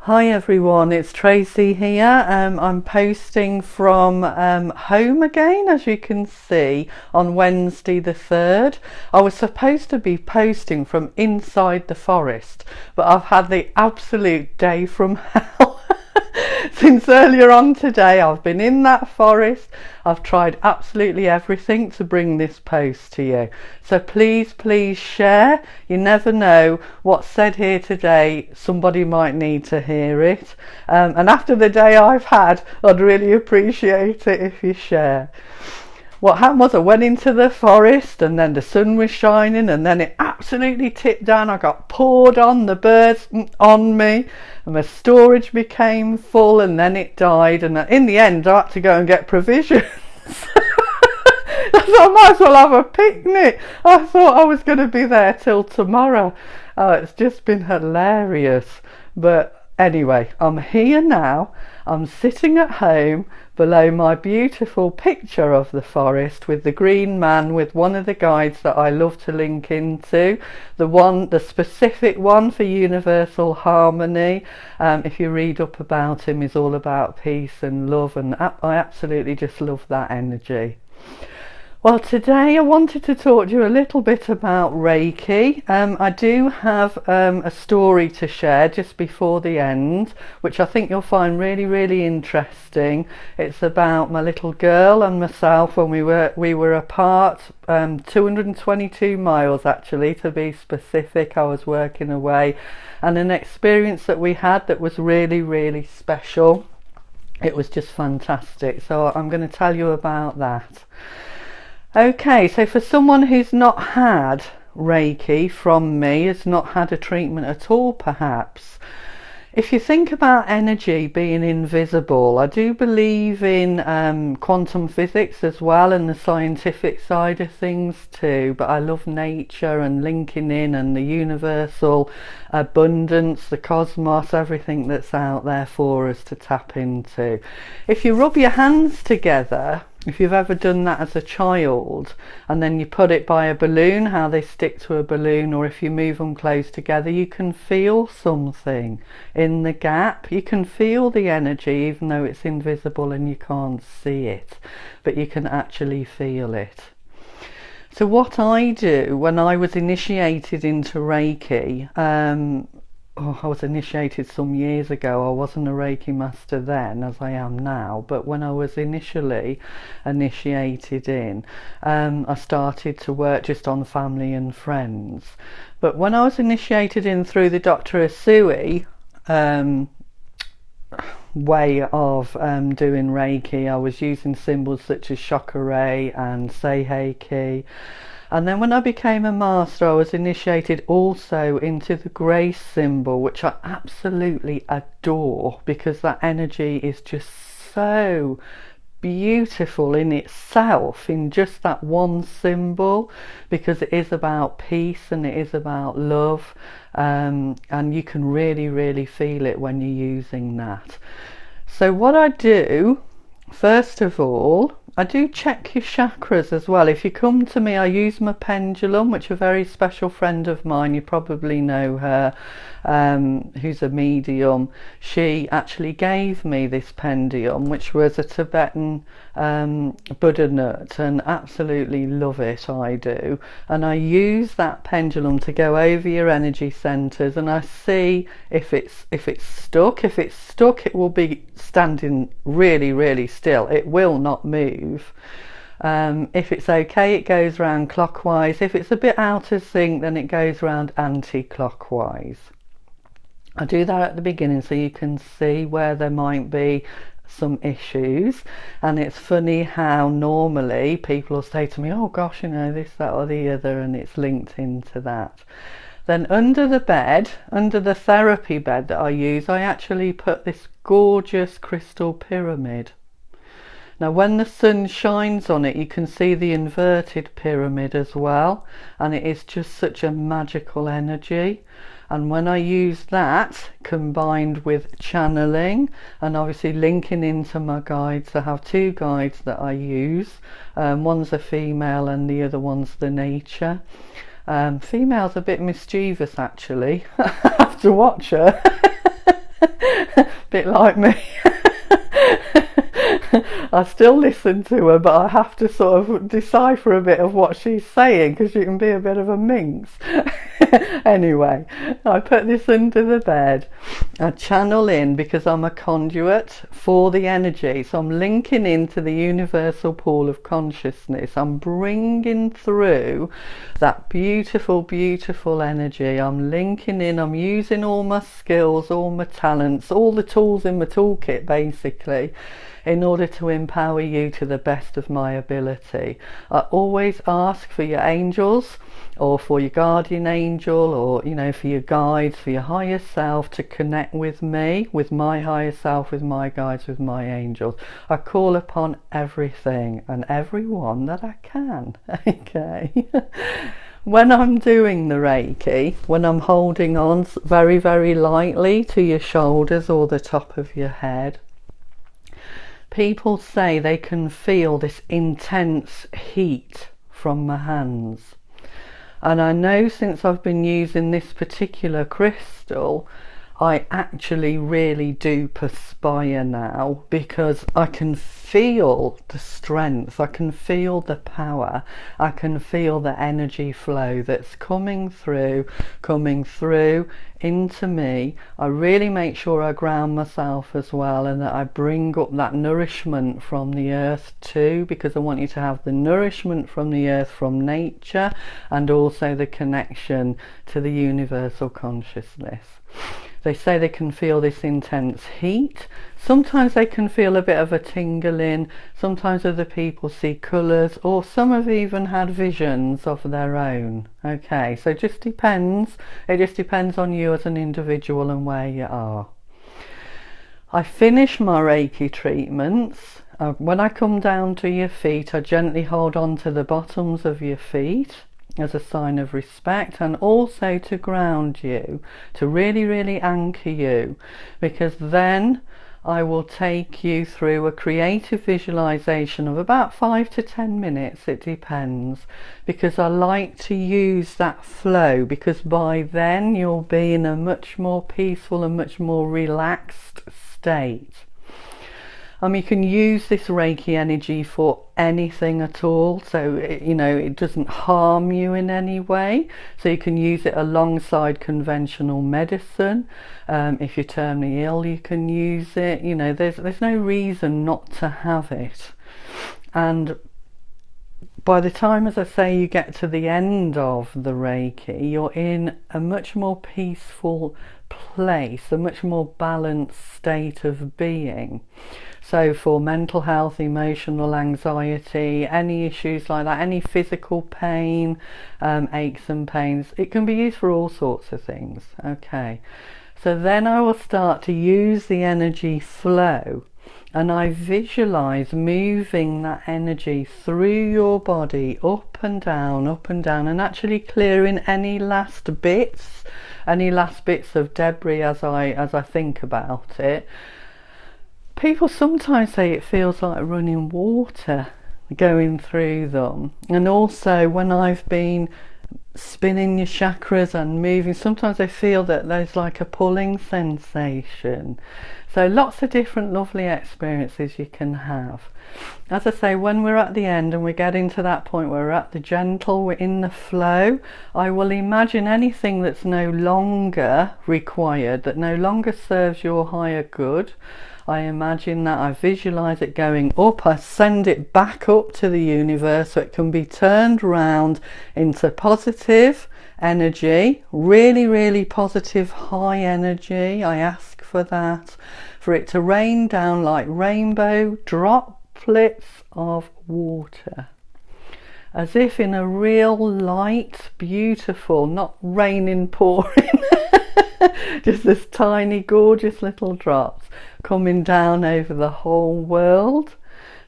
Hi everyone, it's Tracy here. I'm posting from home again, as you can see, on Wednesday the 3rd. I was supposed to be posting from inside the forest, but I've had the absolute day from hell. Since earlier on today, I've been in that forest. I've tried absolutely everything to bring this post to you. So please share. You never know what's said here today. Somebody might need to hear it. And after the day I've had, I'd really appreciate it if you share. What happened was I went into the forest and then the sun was shining and then it absolutely tipped down. I got poured on, the birds on me, and my storage became full and then it died, and in the end I had to go and get provisions. I thought I might as well have a picnic. I thought I was going to be there till tomorrow. Oh, it's just been hilarious. But anyway, I'm here now. I'm sitting at home below my beautiful picture of the forest with the green man, with one of the guides that I love to link into, the specific one for universal harmony. If you read up about him, he's all about peace and love, and I absolutely just love that energy. Well, today I wanted to talk to you a little bit about Reiki. I do have a story to share just before the end, which I think you'll find really interesting. It's about my little girl and myself when we were apart, 222 miles actually, to be specific. I was working away, and an experience that we had that was really special. It was just fantastic. So I'm going to tell you about that. Okay, so for someone who's not had Reiki from me, has not had a treatment at all perhaps, if you think about energy being invisible, I do believe in quantum physics as well, and the scientific side of things too, but I love nature and linking in and the universal abundance, the cosmos, everything that's out there for us to tap into. If you rub your hands together, if you've ever done that as a child, and then you put it by a balloon, how they stick to a balloon, or if you move them close together, you can feel something in the gap. You can feel the energy even though it's invisible and you can't see it, but you can actually feel it. So what I do when I was initiated into Reiki, I was initiated some years ago. I wasn't a Reiki master then as I am now, but when I was initially initiated in, I started to work just on family and friends. But when I was initiated in through the Dr. Asui way of doing Reiki, I was using symbols such as Chakra and Seihei. And then when I became a master, I was initiated also into the grace symbol, which I absolutely adore because that energy is just so beautiful in itself, in just that one symbol, because it is about peace and it is about love, and you can really feel it when you're using that. So what I do, first of all, I do check your chakras as well. If you come to me, I use my pendulum, which a very special friend of mine, you probably know her, who's a medium. She actually gave me this pendulum, which was a Tibetan Buddha nut, and absolutely love it, I do. And I use that pendulum to go over your energy centers, and I see if it's stuck. If it's stuck, it will be standing really still. It will not move. If it's okay, it goes round clockwise. If it's a bit out of sync, then it goes round anti-clockwise. I do that at the beginning so you can see where there might be some issues. And it's funny how normally people will say to me, oh gosh, you know, this, that or the other, and it's linked into that. Then under the bed, under the therapy bed that I use, I actually put this gorgeous crystal pyramid. Now when the sun shines on it, you can see the inverted pyramid as well, and it is just such a magical energy. And when I use that combined with channeling and obviously linking into my guides, I have two guides that I use. One's a female and the other one's the nature. Female's a bit mischievous actually. I have to watch her. Bit like me. I still listen to her, but I have to sort of decipher a bit of what she's saying because she can be a bit of a minx. Anyway, I put this under the bed. I channel in because I'm a conduit for the energy. So I'm linking into the universal pool of consciousness. I'm bringing through that beautiful, beautiful energy. I'm linking in. I'm using all my skills, all my talents, all the tools in my toolkit, basically, in order to empower you to the best of my ability. I always ask for your angels or for your guardian angel, or for your guides, for your higher self to connect with me, with my higher self, with my guides, with my angels. I call upon everything and everyone that I can. Okay. When I'm doing the Reiki, when I'm holding on very, very lightly to your shoulders or the top of your head, people say they can feel this intense heat from my hands. And I know since I've been using this particular crystal, I actually really do perspire now, because I can feel the strength, I can feel the power, I can feel the energy flow that's coming through into me. I really make sure I ground myself as well, and that I bring up that nourishment from the earth too, because I want you to have the nourishment from the earth, from nature, and also the connection to the universal consciousness. They say they can feel this intense heat. Sometimes they can feel a bit of a tingling. Sometimes other people see colours, or some have even had visions of their own. Okay, so it just depends. It just depends on you as an individual and where you are. I finish my Reiki treatments. When I come down to your feet, I gently hold on to the bottoms of your feet as a sign of respect, and also to ground you, to really, really anchor you, because then I will take you through a creative visualization of about 5 to 10 minutes, it depends, because I like to use that flow, because by then you'll be in a much more peaceful and much more relaxed state. You can use this Reiki energy for anything at all, so it doesn't harm you in any way. So you can use it alongside conventional medicine. If you're terminally ill, you can use it. There's no reason not to have it. And by the time, as I say, you get to the end of the Reiki, you're in a much more peaceful place, a much more balanced state of being. So for mental health, emotional anxiety, any issues like that, any physical pain, aches and pains, it can be used for all sorts of things. Okay, so then I will start to use the energy flow, and I visualize moving that energy through your body, up and down, and actually clearing any last bits of debris as I think about it. People sometimes say it feels like running water going through them. And also when I've been spinning your chakras and moving, sometimes they feel that there's like a pulling sensation. So lots of different lovely experiences you can have. As I say, when we're at the end and we're getting to that point where we're at the gentle, we're in the flow, I will imagine anything that's no longer required, that no longer serves your higher good. I imagine that, I visualize it going up, I send it back up to the universe so it can be turned round into positive energy, really, really positive high energy. I ask for that, for it to rain down like rainbow droplets of water, as if in a real light, beautiful, not raining, pouring, just this tiny, gorgeous little drops coming down over the whole world,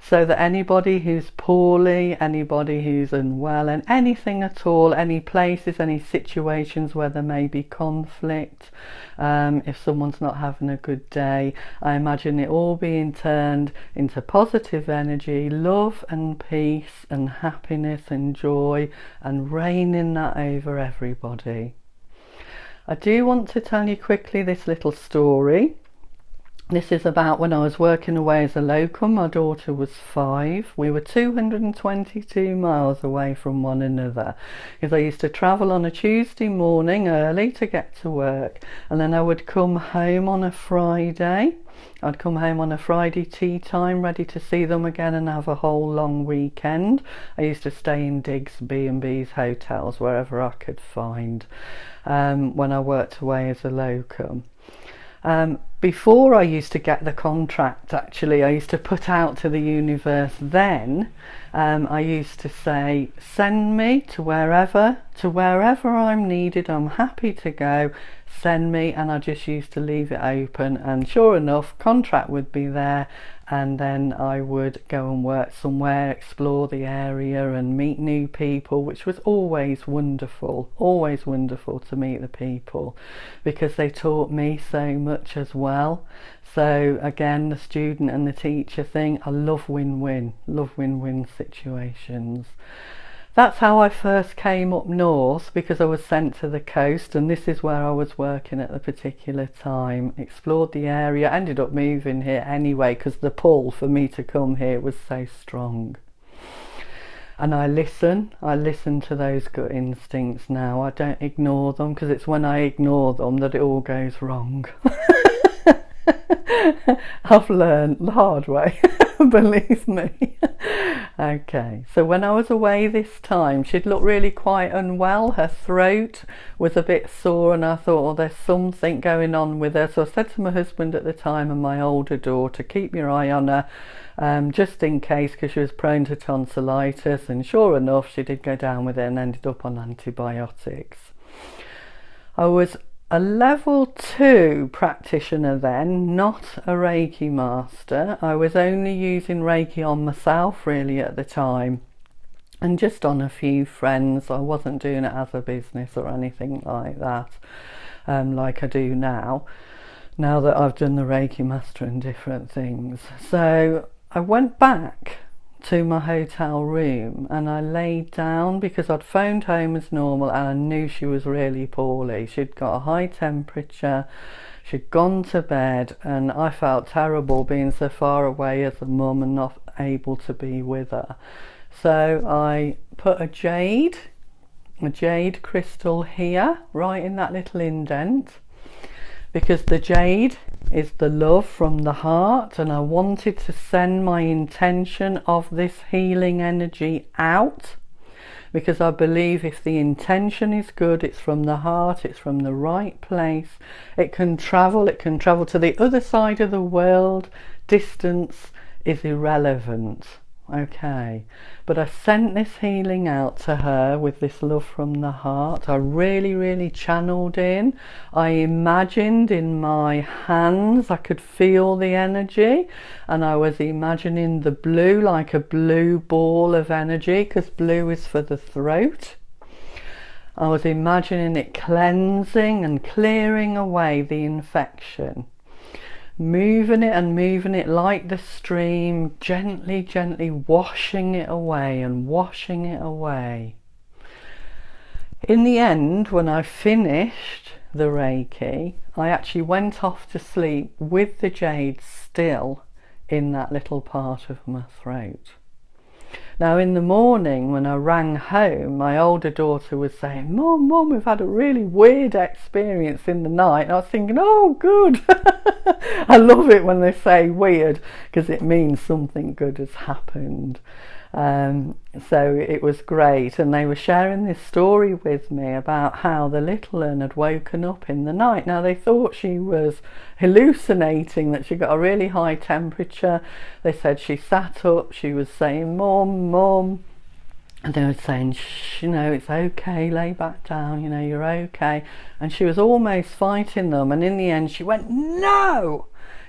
so that anybody who's poorly, anybody who's unwell, and anything at all, any places, any situations where there may be conflict, if someone's not having a good day, I imagine it all being turned into positive energy, love and peace and happiness and joy, and raining that over everybody. I do want to tell you quickly this little story. This is about when I was working away as a locum. My daughter was 5. We were 222 miles away from one another, because I used to travel on a Tuesday morning early to get to work, and then I would come home on a Friday. I'd come home on a Friday tea time, ready to see them again and have a whole long weekend. I used to stay in digs, B&Bs, hotels, wherever I could find, when I worked away as a locum. Before I used to get the contract, actually, I used to put out to the universe then. I used to say, send me to wherever I'm needed. I'm happy to go. Send me. And I just used to leave it open, and sure enough, contract would be there, and then I would go and work somewhere, explore the area and meet new people, which was always wonderful to meet the people, because they taught me so much as well. So again, the student and the teacher thing, I love win-win situations. That's how I first came up north, because I was sent to the coast, and this is where I was working at the particular time. Explored the area, ended up moving here anyway, because the pull for me to come here was so strong. And I listen to those gut instincts now. I don't ignore them, because it's when I ignore them that it all goes wrong. I've learned the hard way, believe me. Okay, so when I was away this time, she'd looked really quite unwell. Her throat was a bit sore, and I thought, oh, there's something going on with her. So I said to my husband at the time and my older daughter, keep your eye on her, just in case, because she was prone to tonsillitis. And sure enough, she did go down with it and ended up on antibiotics. I was a level 2 practitioner then, not a Reiki master. I was only using Reiki on myself really at the time, and just on a few friends. I wasn't doing it as a business or anything like that, like I do now that I've done the Reiki master and different things. So I went back to my hotel room and I laid down, because I'd phoned home as normal and I knew she was really poorly. She'd got a high temperature, she'd gone to bed, and I felt terrible being so far away as a mum and not able to be with her. So I put a jade crystal here, right in that little indent, because the jade is the love from the heart, and I wanted to send my intention of this healing energy out, because I believe if the intention is good, it's from the heart, it's from the right place, it can travel to the other side of the world. Distance is irrelevant. Okay, but I sent this healing out to her with this love from the heart. I really channeled in. I imagined in my hands, I could feel the energy, and I was imagining the blue, like a blue ball of energy, because blue is for the throat. I was imagining it cleansing and clearing away the infection. Moving it like the stream, gently washing it away and washing it away. In the end, when I finished the Reiki, I actually went off to sleep with the jade still in that little part of my throat. Now in the morning when I rang home, my older daughter was saying, Mum, we've had a really weird experience in the night. And I was thinking, oh good. I love it when they say weird, because it means something good has happened. So it was great, and they were sharing this story with me about how the little one had woken up in the night. Now they thought she was hallucinating, that she got a really high temperature. They said she sat up, she was saying mum, and they were saying, shh, it's okay, lay back down, you're okay. And she was almost fighting them, and in the end she went, no,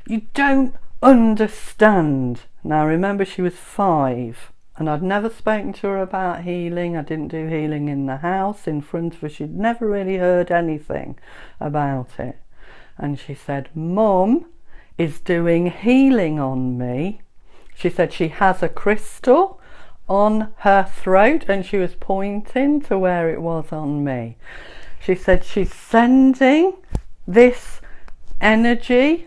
you don't understand. Now remember, she was 5. And I'd never spoken to her about healing. I didn't do healing in the house in front of her. She'd never really heard anything about it. And she said, Mum is doing healing on me. She said she has a crystal on her throat, and she was pointing to where it was on me. She said she's sending this energy